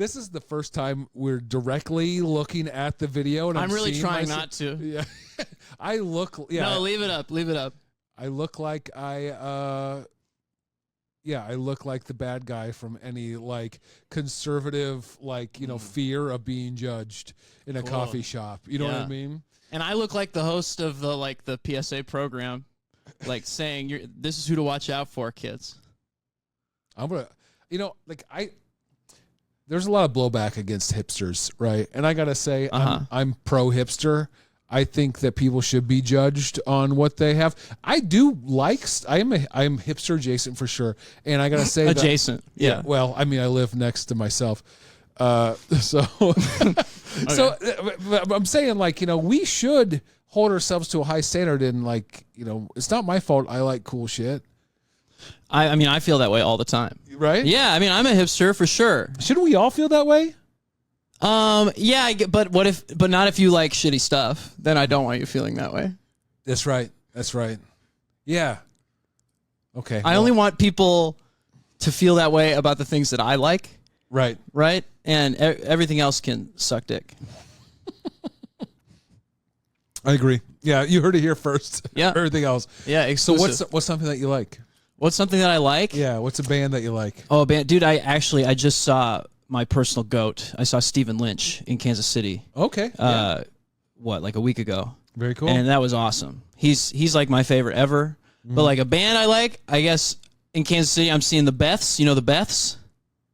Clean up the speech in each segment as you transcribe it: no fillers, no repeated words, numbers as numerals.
This is the first time we're directly looking at the video, and I'm really trying not to. Yeah, I look. Yeah, no, leave it up. Leave it up. I look like I look like the bad guy from any like conservative, like fear of being judged in a coffee shop. You know what I mean? And I look like the host of the PSA program, like saying, "This is who to watch out for, kids." I'm gonna, there's a lot of blowback against hipsters, right? And I gotta say, I'm pro hipster. I think that people should be judged on what they have. I do like. I am hipster adjacent for sure, and I gotta say, adjacent. Yeah. Well, I mean, I live next to myself, so I'm saying we should hold ourselves to a high standard, and it's not my fault. I like cool shit. I mean, I feel that way all the time. Right? Yeah. I mean, I'm a hipster for sure. Shouldn't we all feel that way? Yeah, but not if you like shitty stuff, then I don't want you feeling that way. That's right. Yeah. Okay. I only want people to feel that way about the things that I like. Right. Right? And everything else can suck dick. I agree. Yeah, you heard it here first. Yeah. Everything else. Yeah, exclusive. So what's something that you like? What's something that I like? Yeah, what's a band that you like? Oh, a band. Dude, I just saw my personal goat. I saw Stephen Lynch in Kansas City. Okay. Like a week ago. Very cool. And that was awesome. He's like my favorite ever. But like a band I like, I guess in Kansas City I'm seeing the Beths. You know the Beths?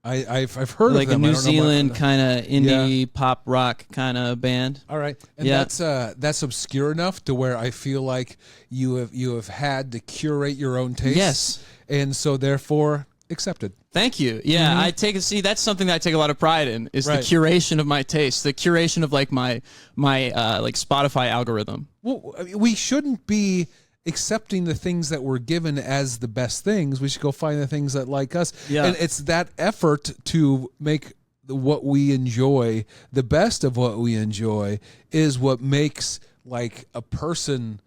I've heard like of them. Like a New Zealand kind of indie pop rock kind of band. All right. And that's obscure enough to where I feel like you have had to curate your own taste. Yes. And so therefore accepted. Thank you. Yeah, that's something that I take a lot of pride in is the curation of my taste, the curation of like my like Spotify algorithm. Well, we shouldn't be accepting the things that we're given as the best things. We should go find the things that like us. Yeah. And it's that effort to make what we enjoy the best of what we enjoy is what makes like a person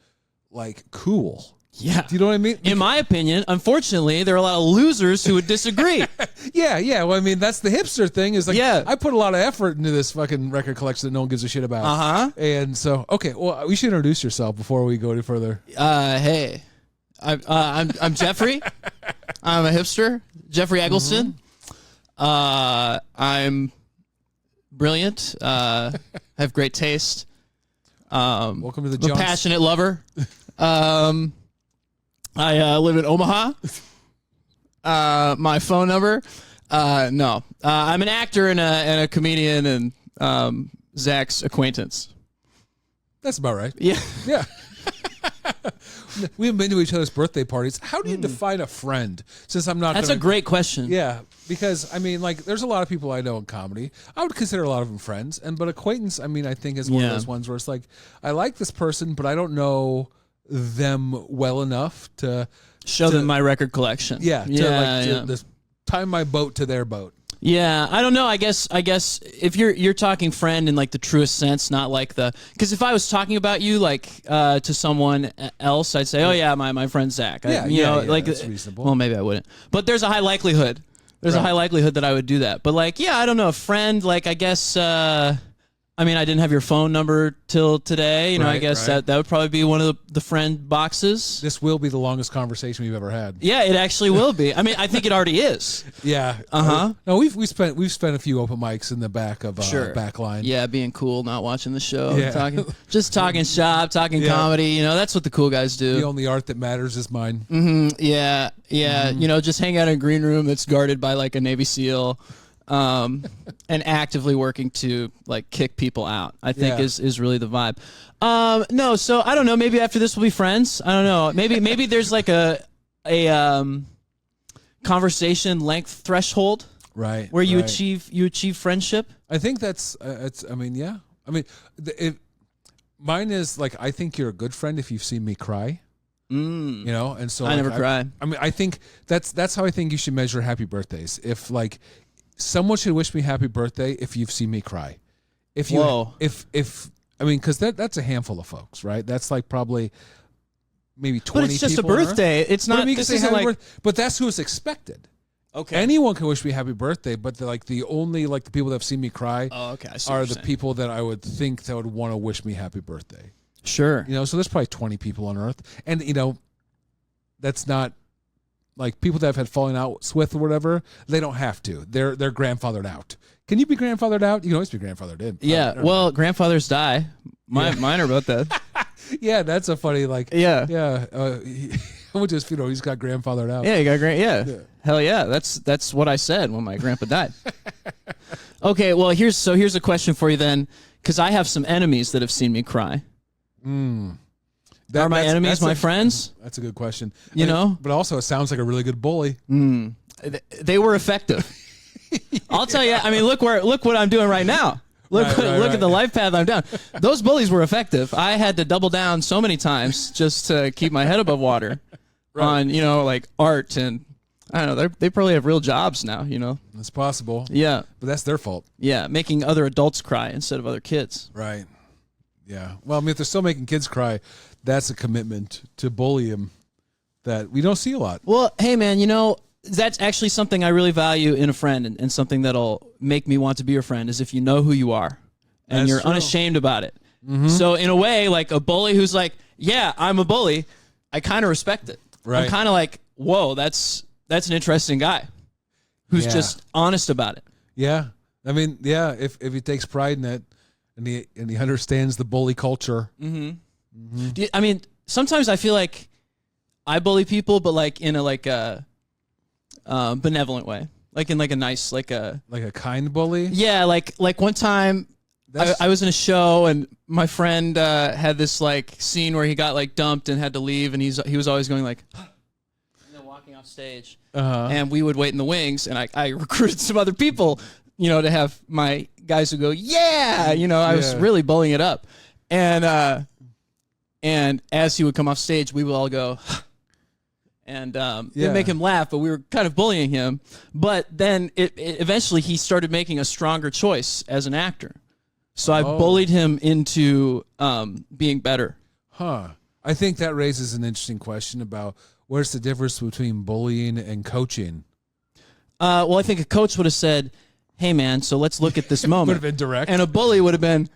like cool. Yeah. Do you know what I mean? In my opinion, unfortunately, there are a lot of losers who would disagree. Yeah. Well, I mean, that's the hipster thing is like, I put a lot of effort into this fucking record collection that no one gives a shit about. Uh-huh. And so, okay, well, we should introduce yourself before we go any further. Hey, I'm Geoffrey. I'm a hipster, Geoffrey Eggleston. I'm brilliant. Have great taste. Welcome to the I'm a passionate lover. I live in Omaha. My phone number? No. I'm an actor and a comedian and Zach's acquaintance. That's about right. Yeah. Yeah. We haven't been to each other's birthday parties. How do you define a friend? Since I'm not. That's a great question. Yeah, because I mean, like, there's a lot of people I know in comedy. I would consider a lot of them friends, but acquaintance, I mean, I think is one of those ones where it's like, I like this person, but I don't know them well enough to show them my record collection. Yeah, to time my boat to their boat. Yeah, I don't know. I guess if you're talking friend in like the truest sense, not like because if I was talking about you like to someone else, I'd say, oh yeah, my friend Zach. Like that's reasonable. Well, maybe I wouldn't, but there's a high likelihood. There's a high likelihood that I would do that. But like, yeah, I don't know, a friend. Like, I guess. I mean, I didn't have your phone number till today. I guess that would probably be one of the friend boxes. This will be the longest conversation we've ever had. Yeah, it actually will be. I mean, I think it already is. Yeah. No, we've spent a few open mics in the back of Backline. Yeah, being cool, not watching the show, talking shop, talking comedy. That's what the cool guys do. The only art that matters is mine. Mm-hmm. Yeah. Mm-hmm. Just hang out in a green room that's guarded by like a Navy SEAL. And actively working to like kick people out, I think is really the vibe. No, so I don't know. Maybe after this we'll be friends. I don't know. Maybe there's like a conversation length threshold, right? Where you achieve friendship. I think that's it's. I mean, yeah. I mean, mine is like I think you're a good friend if you've seen me cry. And so I never cry. I mean, I think that's how I think you should measure happy birthdays. If like. Someone should wish me happy birthday if you've seen me cry. If I mean, because that's a handful of folks, right? That's like probably maybe 20 people. But it's just a birthday. It's not. But that's who is expected. Okay. Anyone can wish me happy birthday, but the only the people that have seen me cry are the people that I would think that would want to wish me happy birthday. Sure. So there's probably 20 people on Earth, and that's not like people that have had falling outs with or whatever. They don't have to. They're grandfathered out. Can you be grandfathered out? You can always be grandfathered in. Yeah. Well, grandfathers die. Mine are about that. Yeah, that's a funny Yeah. I went to his funeral. He's got grandfathered out. Yeah, you got yeah. Hell yeah. That's what I said when my grandpa died. Okay, well here's a question for you then, because I have some enemies that have seen me cry. Are my enemies my friends? That's a good question. But also it sounds like a really good bully. They were effective. I'll tell you. I mean, look what I'm doing right now. Look at the life path I'm down. Those bullies were effective. I had to double down so many times just to keep my head above water on, art, and I don't know. They probably have real jobs now, It's possible. Yeah. But that's their fault. Yeah, making other adults cry instead of other kids. Right. Yeah. Well, I mean, if they're still making kids cry, that's a commitment to bully them that we don't see a lot. Well, hey, man, that's actually something I really value in a friend, and something that'll make me want to be your friend is if you know who you are and you're unashamed about it. Mm-hmm. So in a way, like a bully who's like, yeah, I'm a bully, I kind of respect it. Right. I'm kind of like, whoa, that's an interesting guy who's just honest about it. Yeah. I mean, yeah, if he takes pride in it and he understands the bully culture. Mm-hmm. Mm-hmm. I mean, sometimes I feel like I bully people, but in a benevolent way, in a nice, like a kind bully. Yeah, like one time I was in a show and my friend had this scene where he got dumped and had to leave, and he was always going and then walking off stage, and we would wait in the wings, and I recruited some other people, to have my guys who go, I was really bullying it up, and as he would come off stage, we would all go. And didn't make him laugh, but we were kind of bullying him. But then eventually he started making a stronger choice as an actor. So I bullied him into being better. Huh. I think that raises an interesting question about where's the difference between bullying and coaching? Well, I think a coach would have said, hey, man, so let's look at this moment. Would have been direct. And a bully would have been,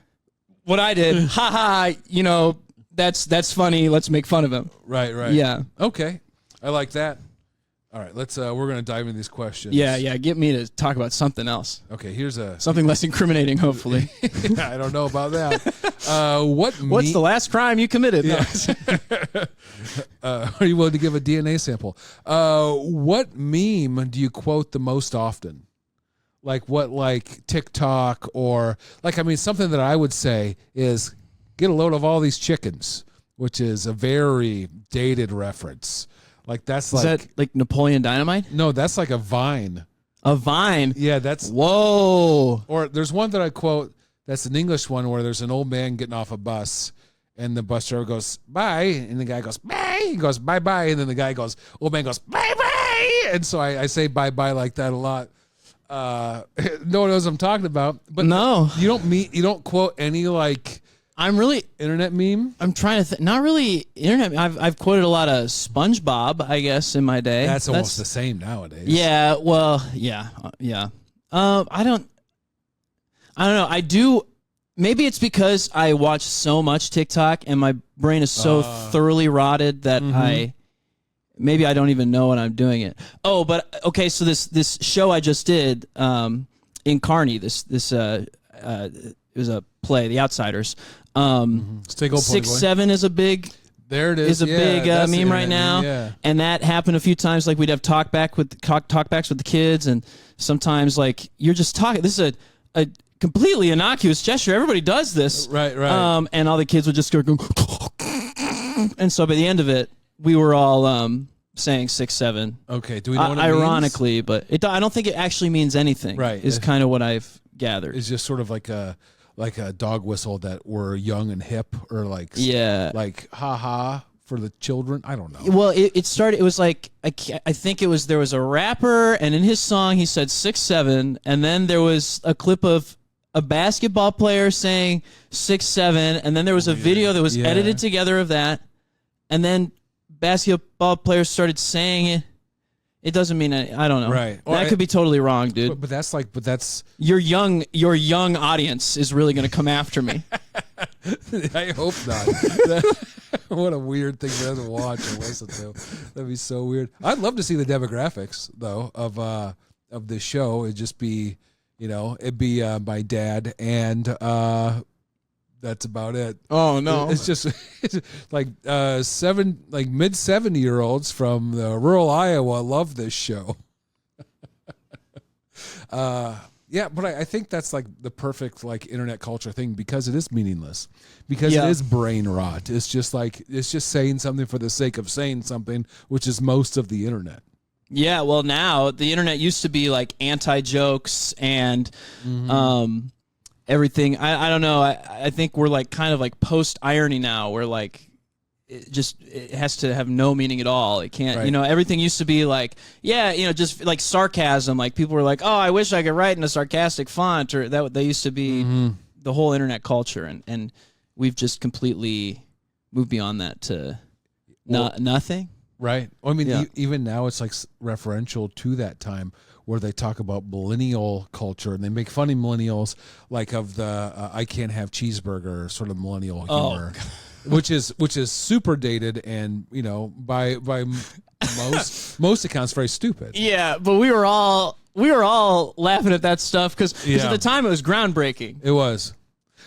what I did, ha, that's funny, let's make fun of him. Right. Yeah. Okay. I like that. All right, let's. We're going to dive into these questions. Yeah. Get me to talk about something else. Okay, here's something less incriminating, hopefully. I don't know about that. What's the last crime you committed? Yeah. Are you willing to give a DNA sample? What meme do you quote the most often? Like TikTok or something that I would say is get a load of all these chickens, which is a very dated reference. Is that like Napoleon Dynamite? No, that's like a Vine. A Vine? Yeah, that's... Whoa. Or there's one that I quote, that's an English one where there's an old man getting off a bus and the bus driver goes, bye, and the guy goes, bye. He goes, bye-bye, and then the guy goes, old man goes, bye-bye. And so I say bye-bye like that a lot. No one knows what I'm talking about. But no. You don't quote any internet meme? I'm trying to think. Not really internet. I've quoted a lot of SpongeBob, I guess, in my day. That's almost the same nowadays. Yeah. Well. Yeah. I don't know. I do. Maybe it's because I watch so much TikTok and my brain is so thoroughly rotted that maybe I don't even know when I'm doing it. Oh, but okay. So this show I just did in Kearney. This it was a play, The Outsiders. 6'7" is a big. There it is. Is a big meme right now, and that happened a few times. We'd have talkbacks with the kids, and sometimes you're just talking. This is a completely innocuous gesture. Everybody does this, right. And all the kids would just go, and so by the end of it, we were all saying 6'7". Okay, do we know what it ironically, means? But I don't think it actually means anything. Right, is kind of what I've gathered. It's just sort of like a dog whistle that we're young and hip, or ha for the children. I don't know. Well, it started. It was I think it was, there was a rapper, and in his song he said 6'7", and then there was a clip of a basketball player saying 6'7", and then there was a video that was edited together of that, and then basketball players started saying it It doesn't mean I don't know. Right. That could be totally wrong, dude. But that's your young audience is really going to come after me. I hope not. What a weird thing for them to watch or listen to. That'd be so weird. I'd love to see the demographics though of this show. It'd just be, it'd be my dad and that's about it. Oh no! It's just like mid 70-year-olds from the rural Iowa love this show. Yeah, but I think that's like the perfect like internet culture thing because it is meaningless, because it is brain rot. It's just saying something for the sake of saying something, which is most of the internet. Yeah, well, now the internet used to be like anti-jokes and everything. I don't know. I think we're like kind of like post-irony now, where like it has to have no meaning at all. It can't, right. Everything used to be like, just like sarcasm. Like people were like, oh, I wish I could write in a sarcastic font, or that they used to be the whole internet culture. And we've just completely moved beyond that to nothing. Right. I mean, even now it's like referential to that time where they talk about millennial culture and they make fun of millennials, like of the I can't have cheeseburger sort of millennial humor. Which is super dated and by most accounts very stupid. Yeah, but we were all laughing at that stuff because at the time it was groundbreaking. It was.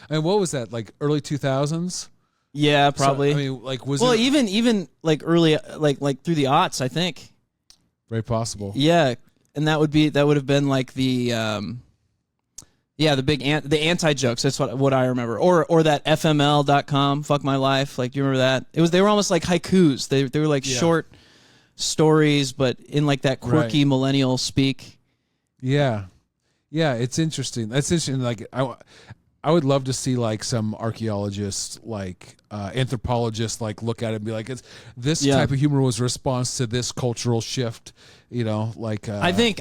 And what was that, like early 2000s? Yeah, probably. So, I mean, like even like early like through the aughts, I think. Very possible. Yeah, and that would have been like the the big the anti-jokes. That's what I remember. Or that fml.com, fuck my life. Like, you remember that? They were almost like haikus. They were like short stories, but in like that quirky millennial speak. Yeah. Yeah, it's interesting. That's interesting. Like I would love to see like some archaeologists, like anthropologists, like look at it and be like, this type of humor was a response to this cultural shift, like I think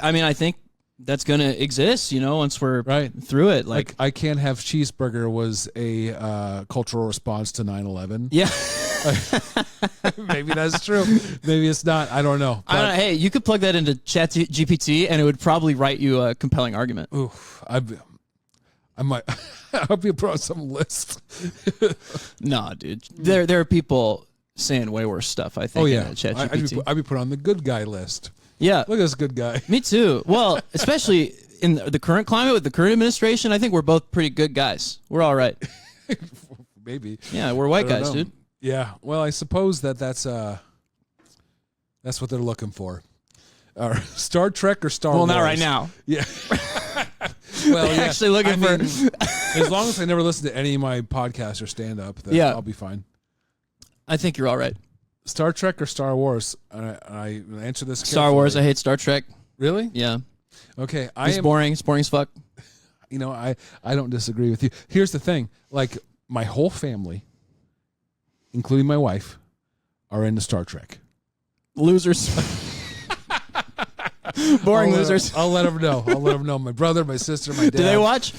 that's going to exist, once we're through it. Like I can't have cheeseburger was a cultural response to 9/11. Yeah. Maybe that's true. Maybe it's not. I don't know. I don't know. Hey, you could plug that into ChatGPT and it would probably write you a compelling argument. Oof, I might. I'll be put on some list. Nah, dude. There are people saying way worse stuff, I think. Oh, yeah. In ChatGPT. I'd be put on the good guy list. Yeah. Look at this good guy. Me too. Well, especially in the current climate with the current administration, I think we're both pretty good guys. We're all right. Maybe. Yeah, we're white guys, dude. Yeah. Well, I suppose that's what they're looking for. Star Trek or Star Wars? Well, not right now. Yeah. Well, they're actually looking for. As long as I never listen to any of my podcasts or stand up, then I'll be fine. I think you're all right. Star Trek or Star Wars? I answer this carefully. Star Wars. I hate Star Trek. Really? Yeah. Okay. It's boring. It's boring as fuck. I don't disagree with you. Here's the thing. Like, my whole family, including my wife, are into Star Trek. Losers. Boring losers. I'll let them know. My brother, my sister, my dad. Do they watch?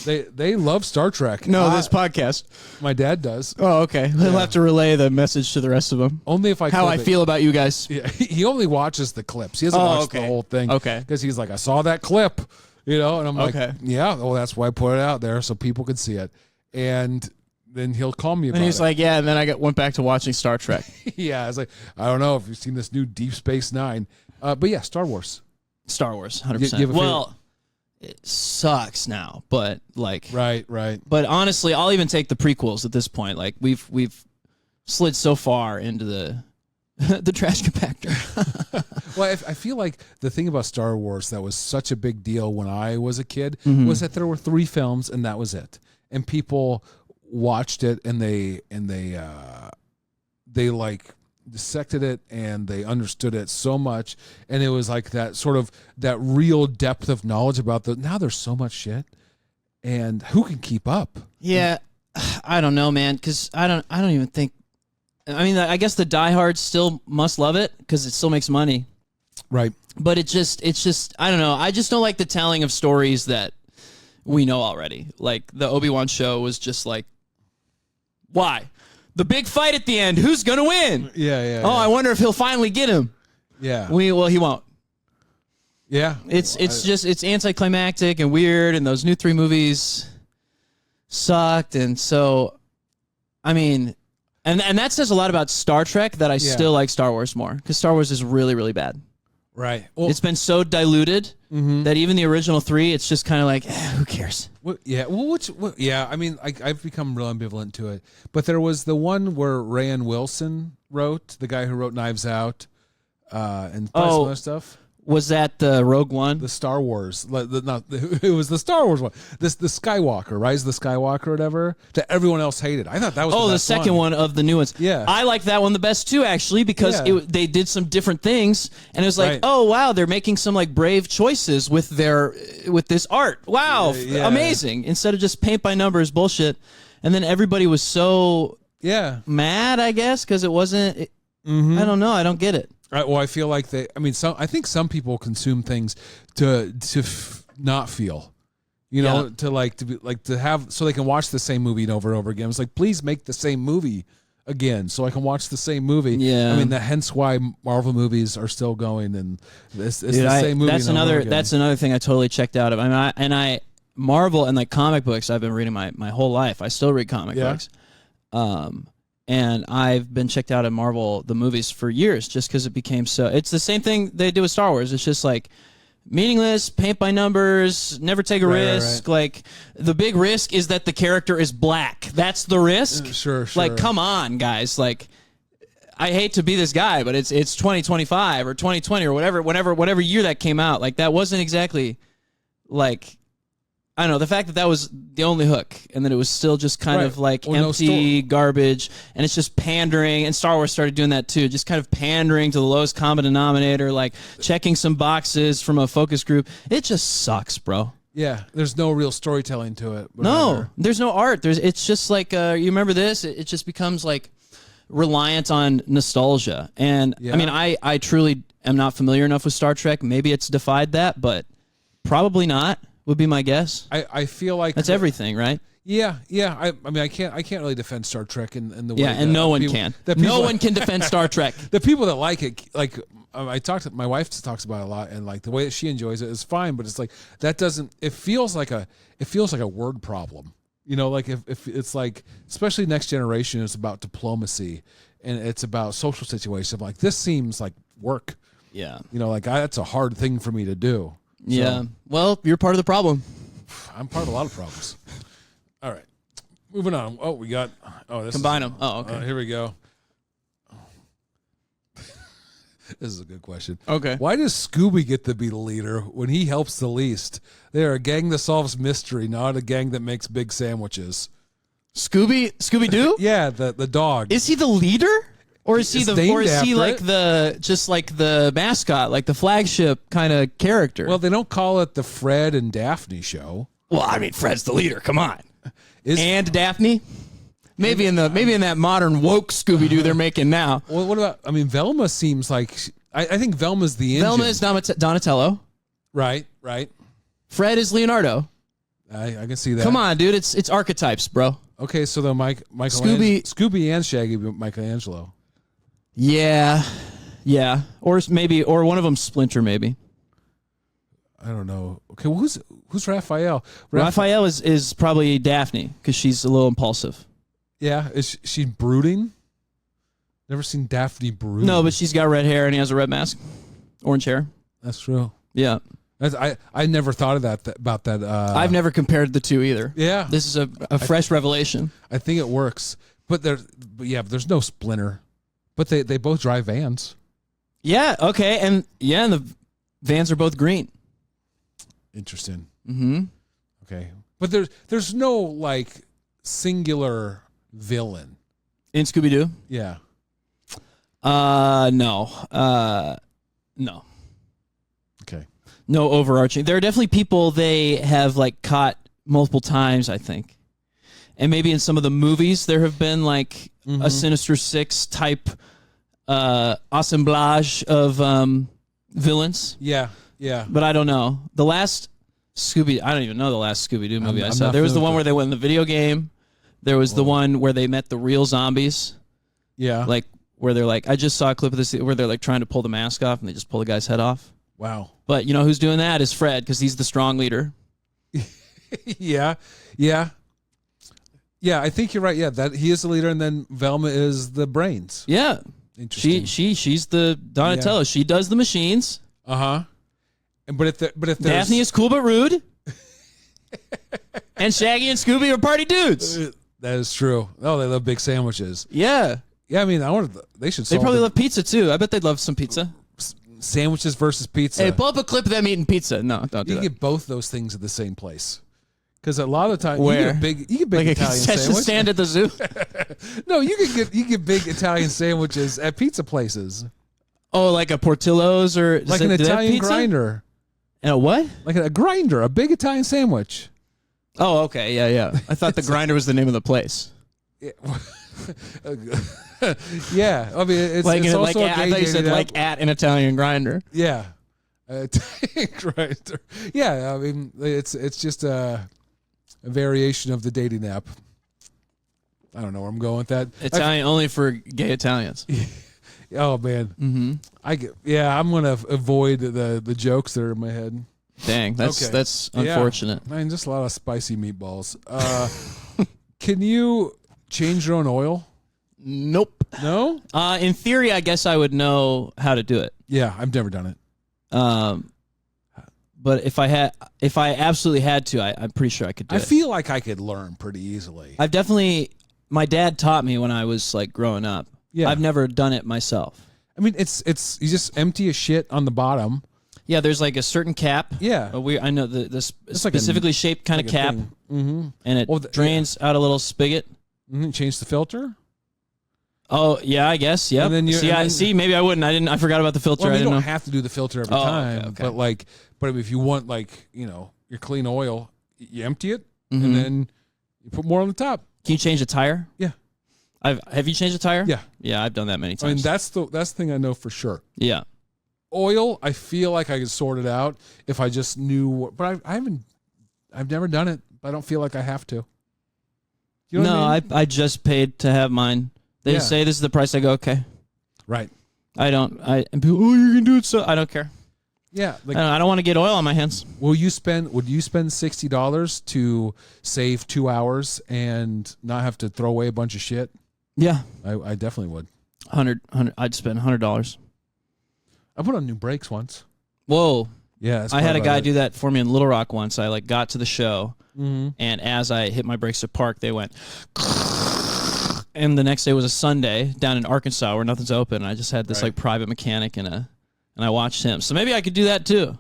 They love Star Trek. No, this podcast. My dad does. Oh, okay. He'll have to relay the message to the rest of them. Only if I how I feel about you guys. Yeah, he only watches the clips. He doesn't watch the whole thing. Okay. Because he's like, I saw that clip, and I'm like, yeah. Well, that's why I put it out there so people could see it. And then he'll call me about it. And he's like, yeah. And then I went back to watching Star Trek. Yeah. I was like, I don't know if you've seen this new Deep Space Nine, but yeah, Star Wars. Star Wars, 100%. Well, it sucks now, but like right. But honestly, I'll even take the prequels at this point. Like we've slid so far into the trash compactor. Well, I feel like the thing about Star Wars that was such a big deal when I was a kid was that there were 3 films and that was it, and people watched it and they like dissected it and they understood it so much, and it was like that sort of that real depth of knowledge about now there's so much shit, and who can keep up? Yeah, I don't know, man, because I don't even think. I mean, I guess the diehards still must love it because it still makes money, right? But it's just I don't know. I just don't like the telling of stories that we know already. Like the Obi-Wan show was just like, why? The big fight at the end. Who's gonna win? Yeah. I wonder if he'll finally get him. Yeah. Well, he won't. Yeah. It's anticlimactic and weird, and those new 3 movies sucked, and so, I mean, and that says a lot about Star Trek that I still like Star Wars more, because Star Wars is really, really bad. Right. Well, it's been so diluted that even the original 3, it's just kind of like, who cares? Yeah. Well, I mean, I've become real ambivalent to it. But there was the one where Rainn Wilson wrote, the guy who wrote Knives Out, and some other stuff. Was that the Rogue One? The Star Wars. It was the Star Wars one. The Skywalker, Rise of the Skywalker or whatever, that everyone else hated. I thought that was the second one of the new ones. Yeah. I like that one the best too, actually, because they did some different things, and it was like, oh, wow, they're making some like brave choices with this art. Wow, amazing. Instead of just paint by numbers bullshit. And then everybody was so mad, I guess, because it wasn't, I don't know, I don't get it. Right. Well, I feel like I think some people consume things to not feel, to have, so they can watch the same movie over and over again. It's like, please make the same movie again so I can watch the same movie. Yeah. I mean, hence why Marvel movies are still going, and it's the same movie. That's another thing I totally checked out of. I mean, Marvel and like comic books, I've been reading my whole life. I still read comic books. And I've been checked out of Marvel, the movies, for years, just because it became so. It's the same thing they do with Star Wars. It's just like meaningless, paint by numbers, never take a risk. Right. Like, the big risk is that the character is black. That's the risk. Sure. Like, come on, guys. Like, I hate to be this guy, but it's 2025 or 2020 or whatever year that came out. Like, that wasn't exactly like, I don't know, the fact that was the only hook, and that it was still just kind of like empty garbage, and it's just pandering, and Star Wars started doing that too, just kind of pandering to the lowest common denominator, like checking some boxes from a focus group. It just sucks, bro. Yeah, there's no real storytelling to it. No, there's no art. It's just like, you remember this? It just becomes like reliant on nostalgia. And I mean, I truly am not familiar enough with Star Trek. Maybe it's defied that, but probably not. Would be my guess. I feel like that's everything, right? Yeah. I mean, I can't really defend Star Trek in the way. Yeah, and no one can. No one can defend Star Trek. The people that like it, like my wife talks about it a lot, and like the way that she enjoys it is fine. But it's like that doesn't. It feels like a word problem. Like if it's like, especially Next Generation is about diplomacy, and it's about social situations. Like, this seems like work. Yeah. Like that's a hard thing for me to do. Yeah. Well, you're part of the problem. I'm part of a lot of problems. All right. Moving on. Oh, we got... this combine them. Oh, okay. Here we go. This is a good question. Okay. Why does Scooby get to be the leader when he helps the least? They are a gang that solves mystery, not a gang that makes big sandwiches. Scooby-Doo? Yeah, the dog. Is he the leader? Or is he like the mascot, like the flagship kind of character? Well, they don't call it the Fred and Daphne show. Well, I mean, Fred's the leader. Come on. And Daphne? Maybe in that modern woke Scooby-Doo they're making now. Well, what about? I mean, Velma seems like I think Velma's the engine. Velma is Donatello. Right. Fred is Leonardo. I can see that. Come on, dude. It's archetypes, bro. Okay, so the Scooby and Shaggy, Michelangelo. Yeah, or one of them Splinter, maybe. I don't know. Okay, well, who's Raphael? Raphael is probably Daphne, because she's a little impulsive. Yeah, is she brooding? Never seen Daphne brood. No, but she's got red hair and he has a red mask, orange hair. That's true. Yeah, I never thought of that about that. I've never compared the two either. Yeah, this is a fresh revelation. I think it works, but there's no Splinter. But they both drive vans. Yeah, okay. And the vans are both green. Interesting. Mm-hmm. Okay. But there's no like singular villain. In Scooby-Doo? Yeah. No. No. Okay. No overarching. There are definitely people they have like caught multiple times, I think. And maybe in some of the movies there have been like a Sinister Six type assemblage of villains. Yeah. But I don't know. The last I don't even know the last Scooby-Doo movie I saw. There was the one where they went in the video game. There was the one where they met the real zombies. Yeah. Like, where they're like, I just saw a clip of this where they're like trying to pull the mask off and they just pull the guy's head off. Wow. But you know who's doing that is Fred, because he's the strong leader. Yeah. I think you're right. Yeah, that he is the leader, and then Velma is the brains. Yeah, interesting. She's the Donatello. Yeah. She does the machines. But if there's... Daphne is cool but rude, and Shaggy and Scooby are party dudes. That is true. Oh, they love big sandwiches. Yeah. I mean, they should. They probably love pizza too. I bet they'd love some pizza. Sandwiches versus pizza. Hey, pull up a clip of them eating pizza. No, don't do that. You get both those things at the same place. Because a lot of the time, where you get big like Italian a concession sandwich. stand at the zoo. No, you get big Italian sandwiches at pizza places. Oh, like a Portillo's or like an Italian grinder. And a what? Like a grinder, a big Italian sandwich. Oh, okay, yeah. I thought the grinder was the name of the place. Yeah, I mean, it's also I thought you said like at an Italian grinder. Yeah, grinder. Yeah, I mean, it's just a variation of the dating app. I don't know where I'm going with that. Italian only for gay Italians. Oh man, I'm gonna avoid the jokes that are in my head. Dang, that's unfortunate. I mean, just a lot of spicy meatballs. Can you change your own oil? Nope. No? In theory, I guess I would know how to do it. Yeah, I've never done it. But if I absolutely had to, I'm pretty sure I could do it. I feel like I could learn pretty easily. My dad taught me when I was like growing up. Yeah. I've never done it myself. I mean, it's you just empty a shit on the bottom. Yeah, there's like a certain cap. Yeah. I know the specifically shaped kind of cap. Mm-hmm. And it drains out a little spigot. Mm-hmm. Change the filter? Oh, yeah, I guess. Yeah. Maybe I wouldn't. I forgot about the filter. Well, I didn't don't know. have to do the filter every time. Okay. But if you want your clean oil, you empty it and then you put more on the top. Can you change the tire? Yeah. Have you changed the tire? Yeah. Yeah, I've done that many times. I mean, that's the thing I know for sure. Yeah. Oil, I feel like I could sort it out if I just knew, but I've never done it. I don't feel like I have to. You know what I mean? I just paid to have mine. They say this is the price. I go, okay. Right. And people, you can do it. So I don't care. Yeah. I don't want to get oil on my hands. Would you spend $60 to save 2 hours and not have to throw away a bunch of shit? Yeah. I definitely would. I'd spend $100. I put on new brakes once. Whoa. Yeah. I had a guy do that for me in Little Rock once. I got to the show, and as I hit my brakes to park, they went. And the next day was a Sunday down in Arkansas where nothing's open. And I just had this private mechanic and I watched him. So maybe I could do that too.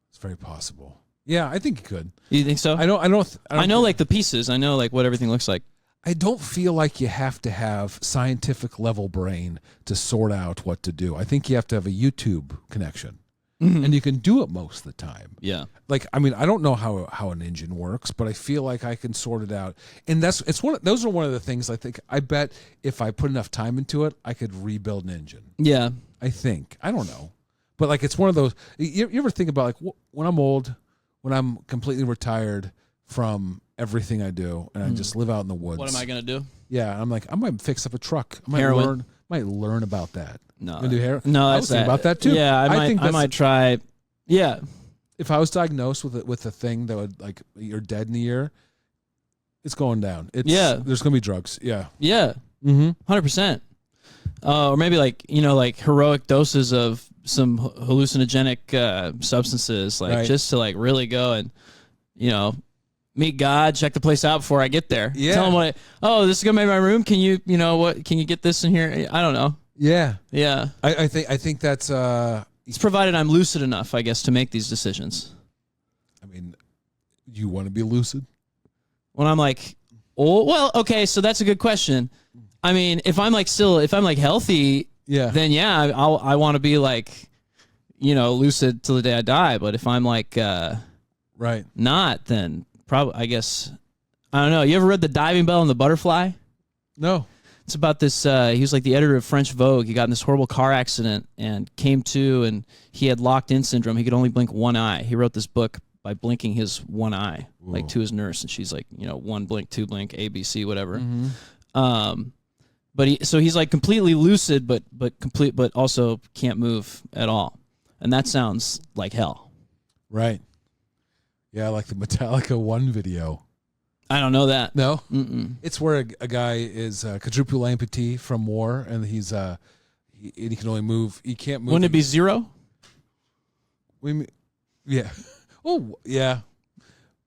It's very possible. Yeah, I think you could. You think so? I know like the pieces. I know like what everything looks like. I don't feel like you have to have scientific level brain to sort out what to do. I think you have to have a YouTube connection. And you can do it most of the time. Yeah. I mean, I don't know how an engine works, but I feel like I can sort it out. And those are one of the things I bet if I put enough time into it, I could rebuild an engine. Yeah. I think. I don't know. But it's one of those, you ever think about when I'm old, when I'm completely retired from everything I do and I just live out in the woods. What am I going to do? Yeah. I'm like, I might fix up a truck. I might learn about that. No. Do heroin? No, I was thinking about that too. Yeah, I might try. Yeah. If I was diagnosed with a thing that would you're dead in a year, it's going down. There's gonna be drugs. Yeah. Yeah. 100%. Or maybe heroic doses of some hallucinogenic substances, just to really go and meet God, check the place out before I get there. Yeah. Tell him this is gonna make my room. Can you can you get this in here? I don't know. Yeah. Yeah. I think that's it's provided I'm lucid enough, I guess, to make these decisions. I mean, you want to be lucid? When I'm okay, so that's a good question. I mean, if I'm healthy, then I want to be lucid till the day I die. But if I'm not, then probably, I guess, I don't know. You ever read The Diving Bell and the Butterfly? No. It's about this, he was the editor of French Vogue. He got in this horrible car accident and came to, and he had locked-in syndrome. He could only blink one eye. He wrote this book by blinking his one eye, to his nurse, and she's one blink, two blink, A, B, C, whatever. But he's completely lucid, but also can't move at all. and that sounds like hell. Right. Yeah, like the Metallica 1 video. I don't know that. No? Mm-mm. It's where a guy is a quadruple amputee from war, and he can only move. He can't move. Wouldn't it be Zero? Yeah. Oh, yeah.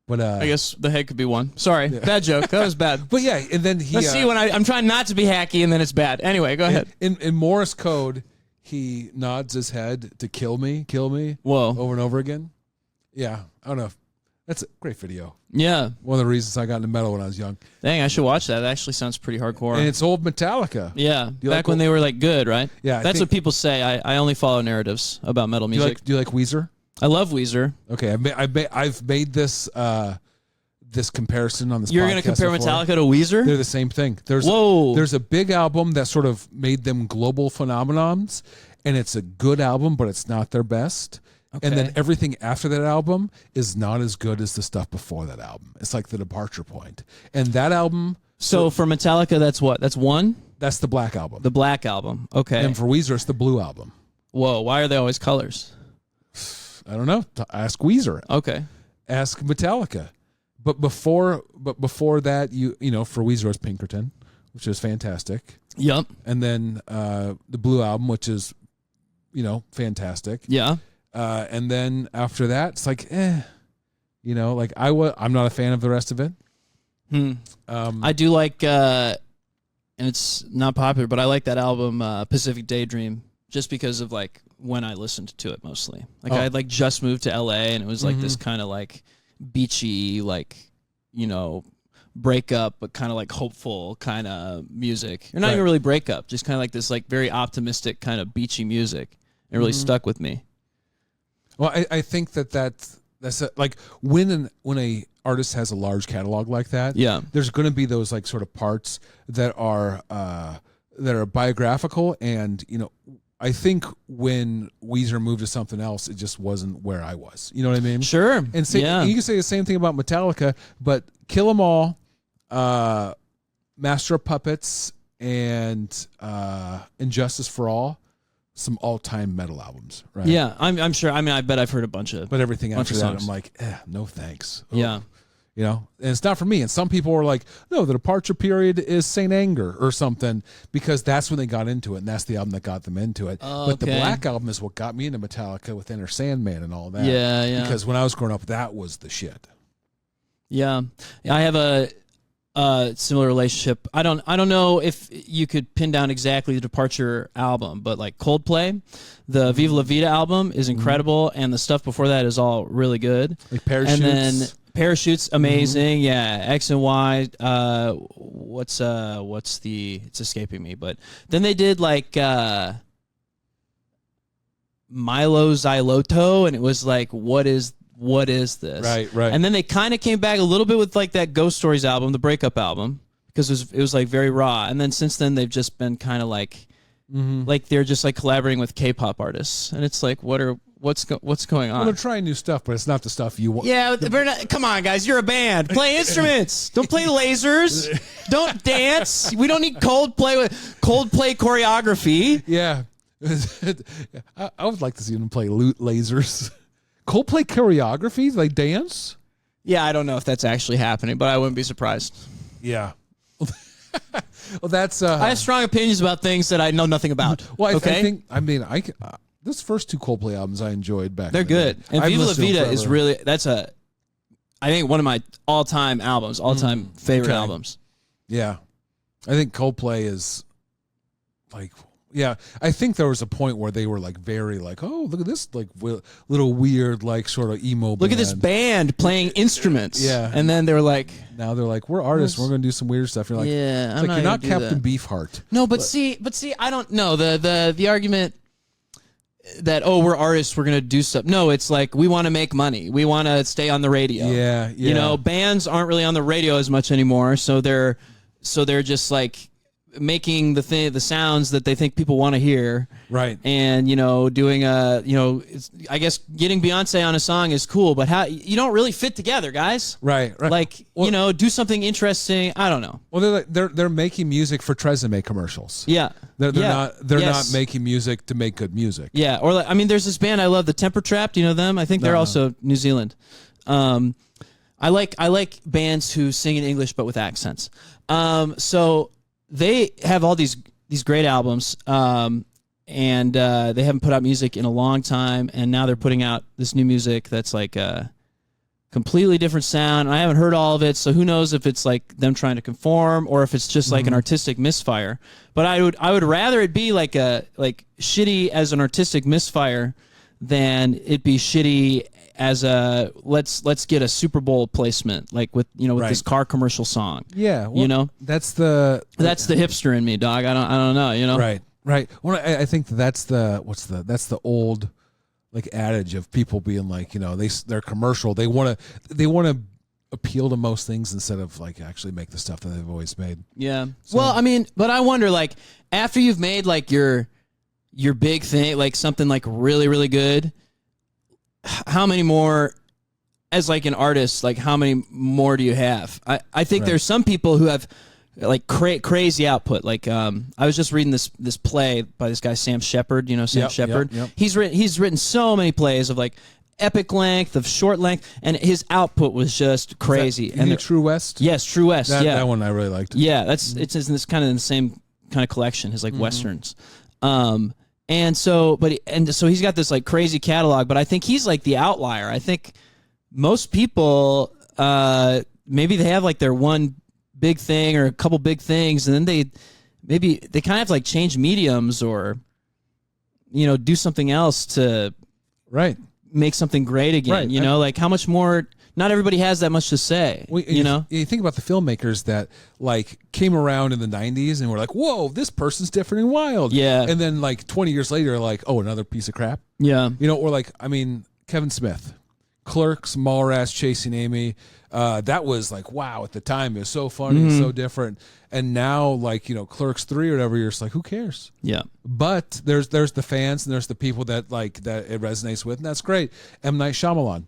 But I guess the head could be one. Sorry, bad joke. That was bad. But yeah, and then Let's see when I'm trying not to be hacky, and then it's bad. Anyway, go ahead. In Morse code, he nods his head to kill me. Whoa. Over and over again. Yeah, I don't know. That's a great video. Yeah. One of the reasons I got into metal when I was young. Dang, I should watch that. That actually sounds pretty hardcore. And it's old Metallica. Yeah, back when they were like good, right? Yeah, that's what people say. I only follow narratives about metal music. Do you like Weezer? I love Weezer. Okay, I've made this this comparison on this. You're going to compare before. Metallica to Weezer? They're the same thing. There's a big album that sort of made them global phenomenons, and it's a good album, but it's not their best. Okay. And then everything after that album is not as good as the stuff before that album. It's like the departure point. And that album... So for Metallica, that's what? That's one? That's the Black Album. The Black Album. Okay. And for Weezer, it's the Blue Album. Whoa, why are they always colors? I don't know. Ask Weezer. Okay. Ask Metallica. But before that, you know, for Weezer, it's Pinkerton, which is fantastic. Yep. And then the Blue Album, which is, you know, fantastic. Yeah. And then after that, it's like, you know, like I'm not a fan of the rest of it. I do like, and it's not popular, but I like that album Pacific Daydream, just because of like when I listened to it mostly. Like I had like just moved to LA, and it was like this kind of like beachy, like, you know, breakup, but kind of like hopeful kind of music. Or not even really breakup, just kind of like this like very optimistic kind of beachy music. It really stuck with me. Well, I think that's like when a artist has a large catalog like that, there's going to be those like sort of parts that are biographical, and you know, I think when Weezer moved to something else, it just wasn't where I was. You know what I mean? Sure. And you can say the same thing about Metallica, but Kill 'Em All, Master of Puppets, and Injustice for All. Some all-time metal albums, right? Yeah, I'm sure. I mean, I bet I've heard a bunch of. But everything after that, songs. I'm like, no thanks. Ugh. Yeah, you know, and it's not for me. And some people are like, no, the departure period is Saint Anger or something, because that's when they got into it, and that's the album that got them into it. But the Black Album is what got me into Metallica with Enter Sandman and all that. Yeah. Because when I was growing up, that was the shit. Yeah, I have a similar relationship. I don't know if you could pin down exactly the Departure album, but like Coldplay, the Viva La Vida album is incredible, and the stuff before that is all really good. Like Parachutes. And then Parachutes, amazing. Yeah, X and Y. What's the? It's escaping me. But then they did like Milo Xyloto, and it was like, what is this? Right. And then they kind of came back a little bit with like that Ghost Stories album, the breakup album, because it was like very raw. And then since then they've just been kind of like they're just like collaborating with K-pop artists, and it's like what's going on? Well, they're trying new stuff, but it's not the stuff you want. Yeah, come on, guys, you're a band. Play instruments. Don't play lasers. Don't dance. We don't need Coldplay with Coldplay choreography. Yeah, I would like to see them play lasers. Coldplay choreography? They dance? Yeah, I don't know if that's actually happening, but I wouldn't be surprised. Yeah. Well, that's... I have strong opinions about things that I know nothing about. Well, I think those first two Coldplay albums I enjoyed back They're good. And Viva La Vida is really... I think one of my all-time albums, all-time favorite albums. Yeah. I think Coldplay is like... Yeah, I think there was a point where they were like very like, oh, look at this like little weird like sort of emo band. Look at this band playing instruments. Yeah. And then they were like... Now they're like, we're artists. We're going to do some weird stuff. You're like, yeah, you're not Captain Beefheart. No, but see, I don't know. The argument that, oh, we're artists, we're going to do stuff. No, it's like, we want to make money. We want to stay on the radio. Yeah. You know, bands aren't really on the radio as much anymore, so they're just like making the sounds that they think people want to hear, right? And doing I guess getting Beyonce on a song is cool, but how you don't really fit together, guys. Right. Like do something interesting. I don't know. Well, they're making music for Tresemme commercials. Yeah, they're not making music to make good music. Yeah, or there's this band I love, the Temper Trap. Do you know them? I think they're also New Zealand. I like bands who sing in English but with accents. So they have all these great albums, and they haven't put out music in a long time, and now they're putting out this new music that's like a completely different sound. I haven't heard all of it, so who knows if it's like them trying to conform or if it's just like an artistic misfire. But I would rather it be like shitty as an artistic misfire than it be shitty as a let's get a Super Bowl placement, like with this car commercial song. Yeah, well, that's the hipster in me, dog. I don't know, Right. Well, I think that's the old like adage of people being like, they're commercial. They want to appeal to most things instead of like actually make the stuff that they've always made. Yeah. So, well, but I wonder, like, after you've made like your big thing, like something like really, really good, how many more, as like an artist, like how many more do you have? I think there's some people who have like crazy output. Like I was just reading this play by this guy Sam Shepard. Sam Shepard. Yep. He's written so many plays of like epic length, of short length, and his output was just crazy. And True West. Yes, True West. That one I really liked. Yeah, it's in this kind of in the same kind of collection. His like westerns. And so he's got this like crazy catalog, but I think he's like the outlier. I think most people, maybe they have like their one big thing or a couple big things, and then they kind of have to like change mediums or, do something else to make something great again. Right. Like how much more. Not everybody has that much to say, You think about the filmmakers that like came around in the 90s and were like, whoa, this person's different and wild. Yeah. And then like 20 years later, like, oh, another piece of crap. Yeah. Or like, Kevin Smith, Clerks, Mallrats, Chasing Amy. That was like, wow, at the time it was so funny and so different. And now like, Clerks 3 or whatever, you're just like, who cares? Yeah. But there's the fans and there's the people that like that it resonates with, and that's great. M. Night Shyamalan.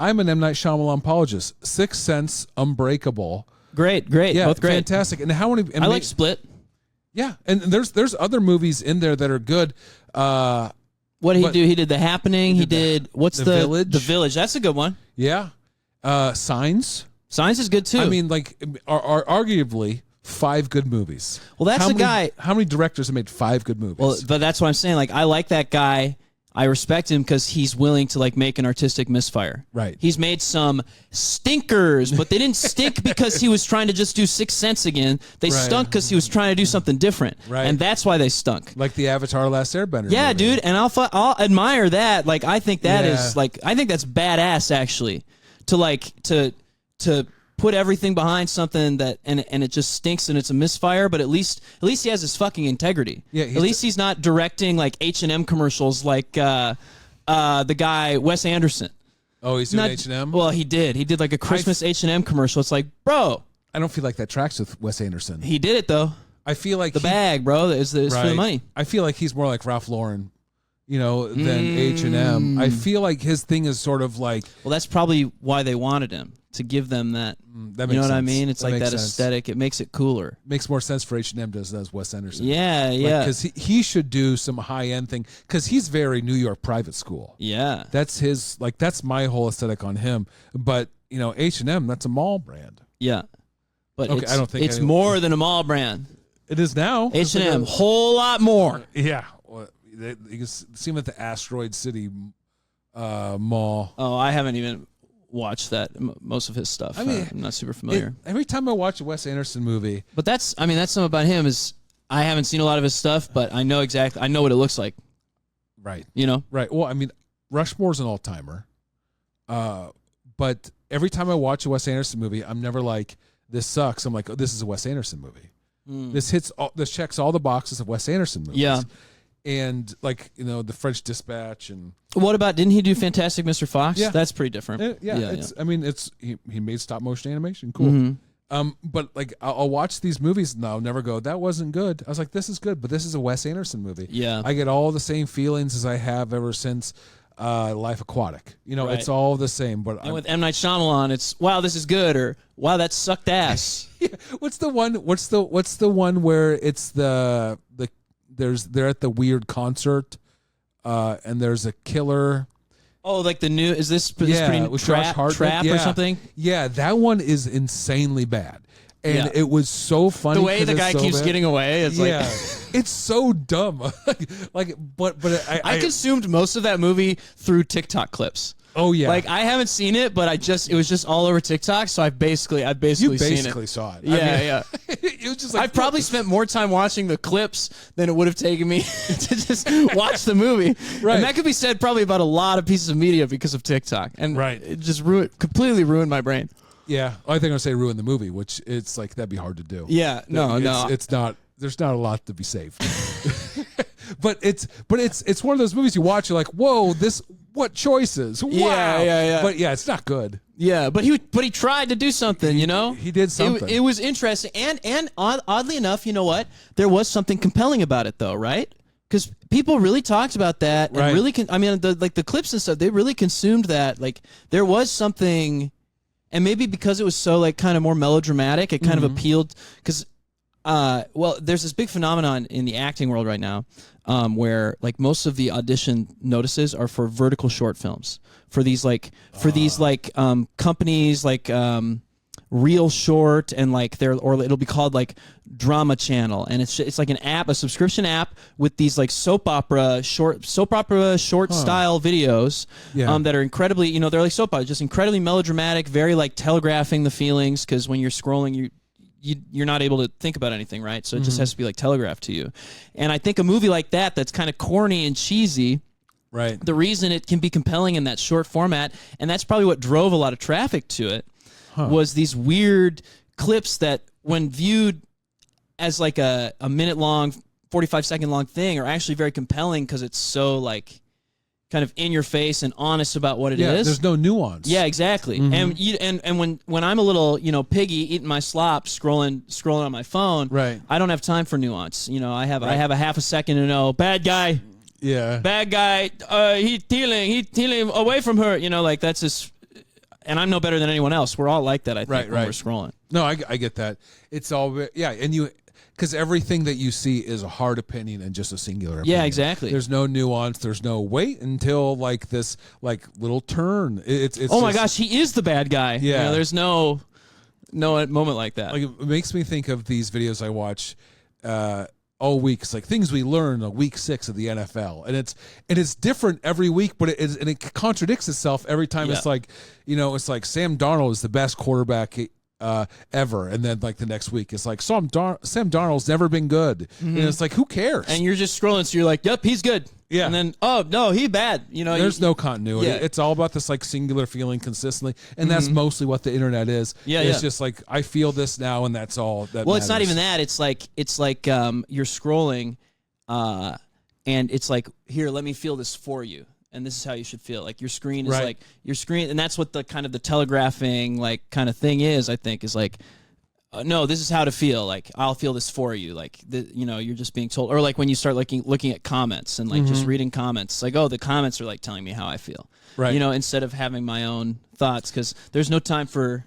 I'm an M. Night Shyamalan apologist. Sixth Sense, Unbreakable. Great. Yeah, both great. Fantastic. And how many? I like Split. Yeah, and there's other movies in there that are good. What did he do? He did The Happening. He did what's the Village? The Village. That's a good one. Yeah. Signs. Signs is good too. Like are arguably 5 good movies. Well, that's guy. How many directors have made 5 good movies? Well, but that's what I'm saying. Like I like that guy. I respect him because he's willing to like make an artistic misfire. Right. He's made some stinkers, but they didn't stink because he was trying to just do Sixth Sense again. They stunk because he was trying to do something different. Right. And that's why they stunk. Like the Avatar: Last Airbender. Yeah, movie. dude. And I'll admire that. Like I think that is like I think that's badass actually. To put everything behind something that and it just stinks and it's a misfire, but at least he has his fucking integrity. Yeah, at least he's not directing like H&M commercials like the guy Wes Anderson. Oh, he's doing H&M? Well, he did like a Christmas H&M commercial. It's like, bro, I don't feel like that tracks with Wes Anderson. He did it though. I feel like the bag, bro, is for the money. I feel like he's more like Ralph Lauren, than H&M. I feel like his thing is sort of like, well, that's probably why they wanted him. To give them that, that you know what I mean? It's like that aesthetic. It makes it cooler. Makes more sense for H&M does Wes Anderson. Yeah. Because he should do some high-end thing, because he's very New York private school. Yeah. That's his, like, that's my whole aesthetic on him. But, H&M, that's a mall brand. Yeah. But okay, I don't think it's more than a mall brand. It is now. H&M, whole lot more. Yeah. Well, you can see him at the Asteroid City mall. Oh, I haven't even watch that most of his stuff. I'm not super familiar. Every time I watch a Wes Anderson movie, but that's something about him is I haven't seen a lot of his stuff, but I know what it looks like. Right. Right. Well, Rushmore's an all-timer. But every time I watch a Wes Anderson movie, I'm never like, this sucks. I'm like, oh, this is a Wes Anderson movie. This checks all the boxes of Wes Anderson movies. Yeah. And like, the French Dispatch and what about, didn't he do Fantastic Mr. Fox? Yeah. That's pretty different. He made stop motion animation. Cool. But like I'll watch these movies and I'll never go, that wasn't good. I was like, this is good, but this is a Wes Anderson movie. Yeah. I get all the same feelings as I have ever since Life Aquatic. You know, Right. it's all the same. But And with M. Night Shyamalan, it's wow, this is good, or wow, that sucked ass. yeah. What's the one where it's they're at the weird concert, and there's a killer. Oh, like the new is this Yeah, pretty with Josh Hartnett. trap Yeah. or something? Yeah, that one is insanely bad. And Yeah. it was so funny. The way 'cause the it's guy so keeps bad. getting away, it's Yeah, like it's so dumb. But I consumed most of that movie through TikTok clips. Oh yeah, Like I haven't seen it, but it was just all over TikTok, so I've basically you seen basically it. saw it. Yeah, I mean, yeah. It was just like I've probably spent more time watching the clips than it would have taken me to just watch the movie. Right. And that could be said probably about a lot of pieces of media because of TikTok. And Right. it just completely ruined my brain. Yeah, I think I'll say ruin the movie, which it's like that'd be hard to do. Yeah, no. It's not. There's not a lot to be saved. but it's one of those movies you watch. You're like, whoa, what choices? Wow. Yeah. But yeah, it's not good. Yeah, but he tried to do something, you know? He did something. It was interesting. And oddly enough, you know what? There was something compelling about it, though, right? Because people really talked about that. And Right. really, the clips and stuff, they really consumed that. Like, there was something, and maybe because it was so, like, kind of more melodramatic, it kind of appealed. Because, there's this big phenomenon in the acting world right now where, like, most of the audition notices are for vertical short films. For these companies like Real Short and like or it'll be called like Drama Channel, and it's like an app, a subscription app with these like soap opera short style videos that are incredibly, they're like soap opera, just incredibly melodramatic, very like telegraphing the feelings, because when you're scrolling you're not able to think about anything, right? So it just has to be like telegraphed to you. And I think a movie like that's kind of corny and cheesy. Right. The reason it can be compelling in that short format, and that's probably what drove a lot of traffic to it, was these weird clips that, when viewed as like a minute long, 45-second long thing, are actually very compelling because it's so like kind of in your face and honest about what it is. There's no nuance. Yeah, exactly. And when I'm a little, piggy eating my slop, scrolling on my phone, Right. I don't have time for nuance. I have a half a second to know, bad guy. Yeah. Bad guy, he's stealing away from her. Like that's just, and I'm no better than anyone else. We're all like that, I think, when we're scrolling. No, I get that. It's all, and because everything that you see is a hard opinion and just a singular opinion. Yeah, exactly. There's no nuance. There's no wait until like this like little turn. It's oh my gosh, he is the bad guy. Yeah. There's no moment like that. Like it makes me think of these videos I watch all week. It's like things we learn on week 6 of the NFL, and it's different every week, but it contradicts itself every time. Yeah. It's like it's like Sam Darnold is the best quarterback ever, and then like the next week it's like Sam Darnold's never been good, and it's like, who cares? And you're just scrolling, so you're like, yep, he's good. Yeah. And then, oh no, he's bad. There's no continuity. Yeah. It's all about this like singular feeling consistently, and that's mostly what the internet is. Yeah, it's just like, I feel this now, and that's all that matters. It's not even that. It's like you're scrolling, and it's like, here, let me feel this for you. And this is how you should feel. Like your screen is like your screen, and that's what the kind of the telegraphing like kind of thing is. I think is like, no, this is how to feel. Like I'll feel this for you. Like you're just being told, or like when you start looking at comments and like just reading comments, it's like, oh, the comments are like telling me how I feel. Right. Instead of having my own thoughts, because there's no time for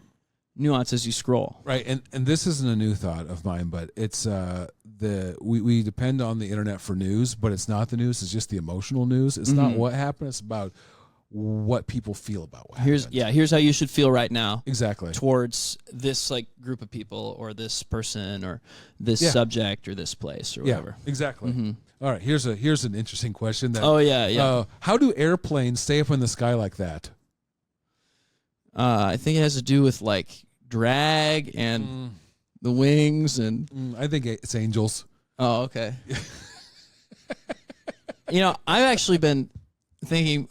nuance as you scroll. Right. And this isn't a new thought of mine, but it's we depend on the internet for news, but it's not the news. It's just the emotional news. It's not what happened. It's about what people feel about what happened. Here's how you should feel right now. Exactly. Towards this like group of people or this person or this subject or this place or whatever. Exactly. All right. Here's an interesting question. How do airplanes stay up in the sky like that? I think it has to do with like drag and the wings and. I think it's angels. Oh, okay. I've actually been thinking.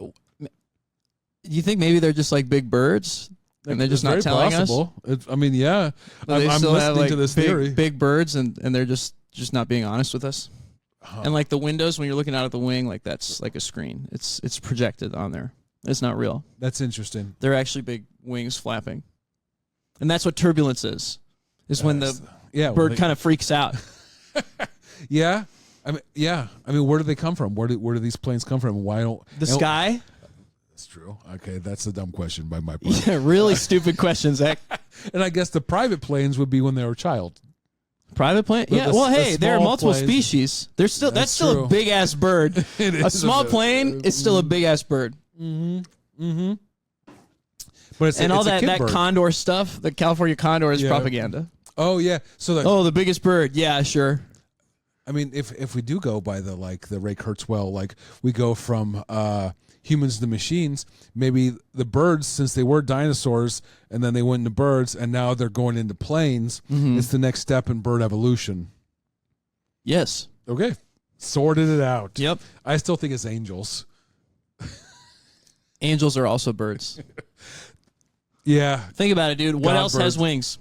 Do you think maybe they're just like big birds and they're just not telling us? I'm listening to this theory. Big birds and they're just not being honest with us. And like the windows, when you're looking out at the wing, like that's like a screen. It's projected on there. It's not real. That's interesting. They're actually big wings flapping. And that's what turbulence is. is when the bird kind of freaks out. Yeah. I mean, where do they come from? Where do these planes come from? Why don't the sky? That's true. Okay, that's a dumb question by my part. Yeah, really stupid question, Zach. And I guess the private planes would be when they were a child. Private plane? Yeah. Well, hey, there are multiple species. There's still that's still a big ass bird. A small plane is still a big ass bird. Mm-hmm. Mm-hmm. But it's all that that condor stuff, the California condor is propaganda. Oh yeah. So the biggest bird. Yeah, sure. I mean, if we do go by the Ray Kurzweil, we go from humans to machines, maybe the birds, since they were dinosaurs and then they went into birds and now they're going into planes, it's the next step in bird evolution. Yes. Okay. Sorted it out. Yep. I still think it's angels. Angels are also birds. Yeah. Think about it, dude. What else has wings?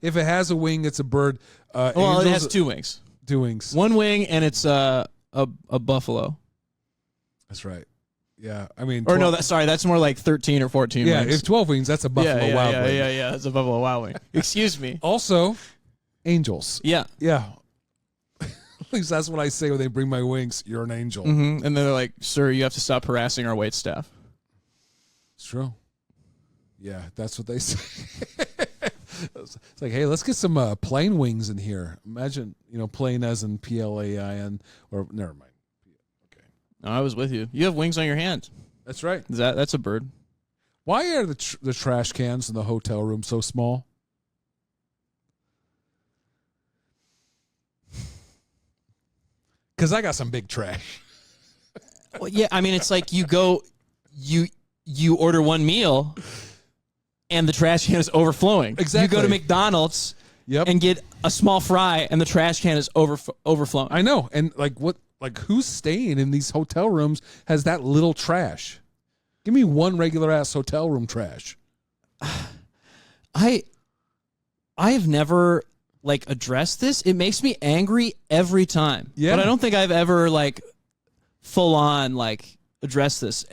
If it has a wing, it's a bird. Well, it has 2 wings. 2 wings. 1 wing, and it's a buffalo. That's right. Yeah, I mean... Or no, that's more like 13 or 14 wings. Yeah, if 12 wings, that's a buffalo wild wing. Yeah, that's a buffalo wild wing. Excuse me. Also, angels. Yeah. Yeah. At least that's what I say when they bring my wings. You're an angel. Mm-hmm. And then they're like, sir, you have to stop harassing our waitstaff. It's true. Yeah, that's what they say. It's like, hey, let's get some plane wings in here. Imagine, plane as in PLAIN, or never mind. Okay. No, I was with you. You have wings on your hand. That's right. That's a bird. Why are the trash cans in the hotel room so small? Because I got some big trash. Well, yeah, I mean, it's like you order one meal, and the trash can is overflowing. Exactly. You go to McDonald's and get a small fry, and the trash can is overflowing. I know. And who's staying in these hotel rooms has that little trash? Give me one regular ass hotel room trash. I have never addressed this. It makes me angry every time. Yeah. But I don't think I've ever full on addressed this.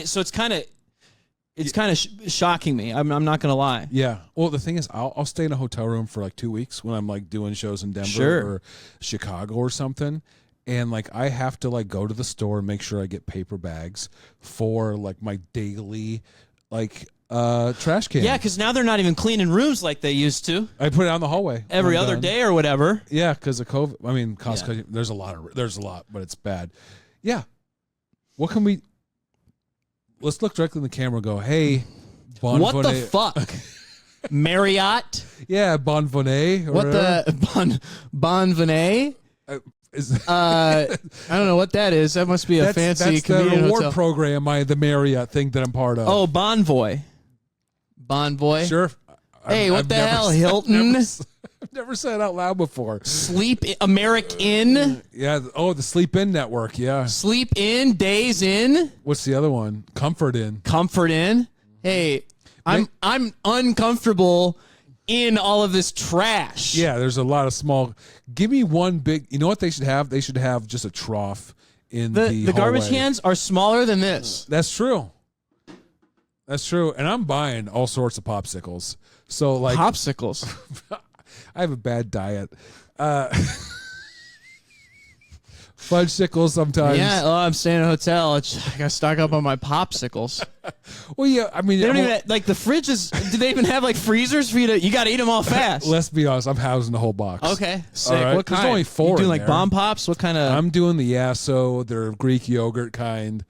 So it's kind of shocking me. I'm not gonna lie. Yeah. Well, the thing is, I'll stay in a hotel room for 2 weeks when I'm doing shows in Denver or Chicago or something, and I have to go to the store and make sure I get paper bags for my daily trash can. Yeah, because now they're not even cleaning rooms like they used to. I put it out in the hallway every other day or whatever. Yeah, because of COVID. I mean, there's a lot, but it's bad. Yeah. What can we? Let's look directly in the camera and go, hey, Bon what Vonet. The fuck? Marriott? Yeah, Bon Vonet. What the Bon Vonet? I don't know what that is. That must be a fancy comedian the reward hotel program, the Marriott thing that I'm part of. Oh, Bonvoy. Bonvoy? Sure. Hey, what the hell, Hilton? I've never said it out loud before. Sleep American? Yeah. Oh, the Sleep In Network. Yeah. Sleep In, Days In. What's the other one? Comfort In. Comfort In. Hey, I'm uncomfortable in all of this trash. Yeah, there's a lot of small. Give me one big. You know what they should have? They should have just a trough in the garbage hallway. cans are smaller than this. That's true. That's true. And I'm buying all sorts of popsicles. So popsicles. I have a bad diet. Fudgesicles sometimes. Yeah, I'm staying in a hotel. I gotta stock up on my popsicles. Well, yeah, I mean, they don't even the fridges. Do they even have freezers for you to? You gotta eat them all fast. Let's be honest. I'm housing the whole box. Okay, sick. Right? What kind? There's only 4. You doing bomb pops? What kind of? I'm doing the Yasso. They're Greek yogurt kind.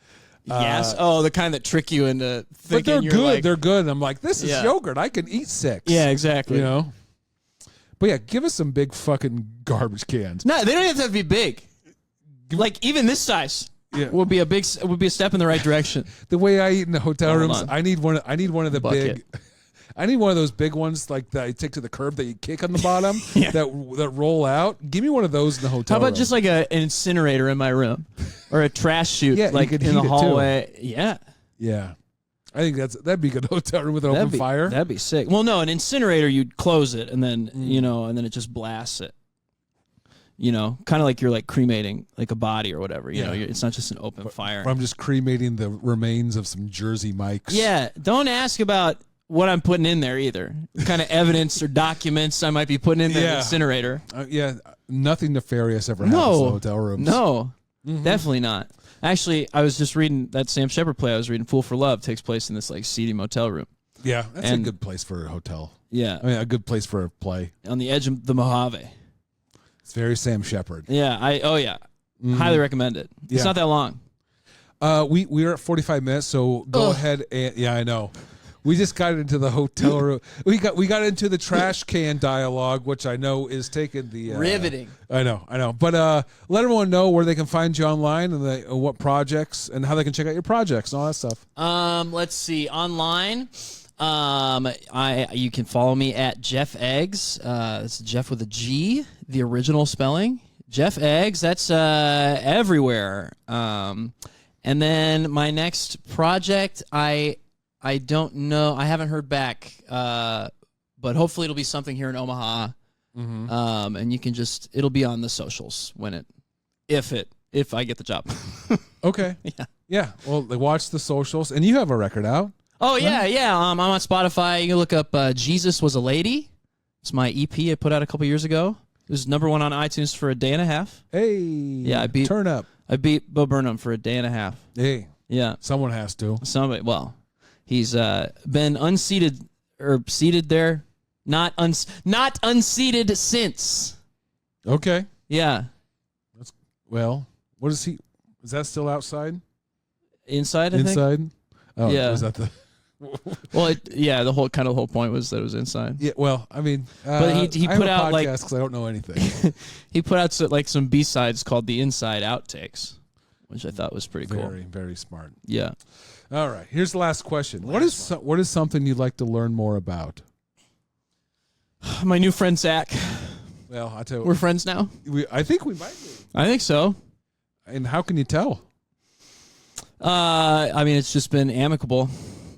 Yes. Oh, the kind that trick you into thinking. But they're you're good. They're good. I'm like, this is yogurt. I can eat 6. Yeah, exactly. But yeah, give us some big fucking garbage cans. No, they don't have to be big. Even this size would be a step in the right direction. The way I eat in the hotel rooms, I need one of the Bucket. big. I need one of those big ones that I take to the curb that you kick on the bottom that roll out. Give me one of those in the hotel room. How about just an incinerator in my room or a trash chute in the hallway? Yeah. Yeah. I think that'd be a good hotel room with an open fire. That'd be sick. Well, no, an incinerator, you'd close it and then, and then it just blasts it. Kind of like you're cremating a body or whatever. It's not just an open fire. I'm just cremating the remains of some Jersey Mikes. Yeah. Don't ask about what I'm putting in there either. What kind of evidence or documents I might be putting in the incinerator. Nothing nefarious ever happens in the hotel rooms. No, definitely not. Actually, I was just reading that Sam Shepard play. I was reading "Fool for Love" takes place in this like seedy motel room. Yeah, that's a good place for a hotel. Yeah, I mean a good place for a play on the edge of the Mojave. It's very Sam Shepard. Yeah, highly recommend it. It's not that long. We are at 45 minutes, so go ahead and I know. We just got into the hotel room. We got into the trash can dialogue, which I know is taking the riveting. I know. But let everyone know where they can find you online and what projects and how they can check out your projects and all that stuff. Let's see. Online, you can follow me at Geoff Eggs. It's Jeff with a G, the original spelling. Geoff Eggs. That's everywhere. And then my next project, I don't know. I haven't heard back, but hopefully it'll be something here in Omaha. And you can it'll be on the socials if I get the job. Okay. Yeah. Well, watch the socials, and you have a record out. Oh yeah, yeah. I'm on Spotify. You can look up "Jesus Was a Lady." It's my EP I put out a couple years ago. It was #1 on iTunes for a day and a half. Hey. Yeah, Turn up. I beat Bo Burnham for a day and a half. Hey. Yeah. Someone has to. Somebody. Well. He's been unseated or seated there, not unseated since. Okay. Yeah. What is he? Is that still outside? Inside, I think. Inside. Oh, yeah. Was that the? Well, the whole point was that it was inside. Yeah. Well, I mean, but he put out because I don't know anything. He put out some B-sides called the Inside Outtakes, which I thought was pretty cool. Very, very smart. Yeah. All right. Here's the last question. What is something you'd like to learn more about? My new friend Zach. Well, I tell you, we're friends now. I think we might be. I think so. And how can you tell? I mean, it's just been amicable,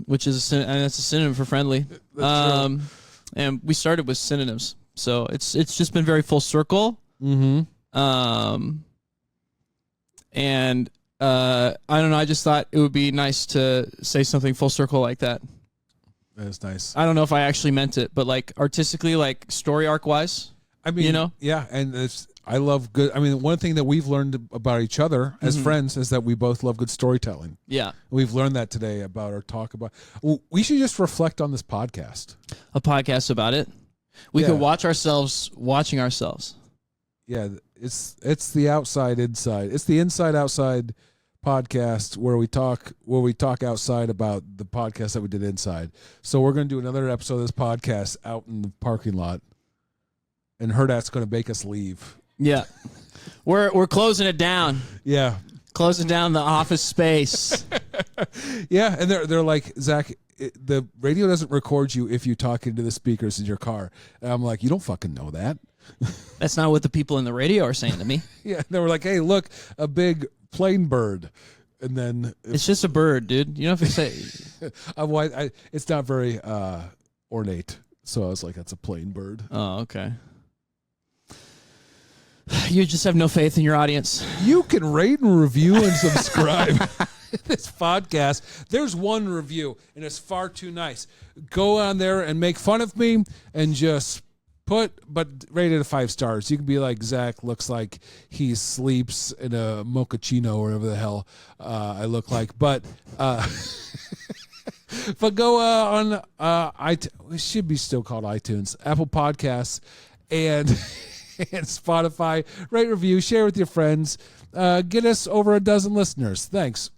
which is that's a synonym for friendly. That's true. And we started with synonyms, so it's just been very full circle. Mm-hmm. And I don't know. I just thought it would be nice to say something full circle like that. That is nice. I don't know if I actually meant it, but like artistically, like story arc wise. I mean, yeah, and I love good. I mean, one thing that we've learned about each other as friends is that we both love good storytelling. Yeah, we've learned that today about our talk about. We should just reflect on this podcast. A podcast about it. We could watch ourselves watching ourselves. Yeah, it's the outside inside. It's the inside outside podcast where we talk outside about the podcast that we did inside. So we're going to do another episode of this podcast out in the parking lot, and Herdak's going to make us leave. Yeah, we're closing it down. Yeah, closing down the office space. Yeah, and they're like, Zach, the radio doesn't record you if you talk into the speakers in your car. And I'm like, you don't fucking know that. That's not what the people in the radio are saying to me. Yeah, they were like, hey, look, a big plain bird. And then it's just a bird, dude. You don't have to say. It's not very ornate. So I was like, that's a plain bird. Oh, okay. You just have no faith in your audience. You can rate and review and subscribe this podcast. There's one review, and it's far too nice. Go on there and make fun of me and just but rate it 5 stars. You can be like, Zach looks like he sleeps in a mochaccino or whatever the hell I look like. But but go on it should be still called iTunes, Apple Podcasts, and Spotify. Rate, review, share with your friends. Get us over a dozen listeners. Thanks.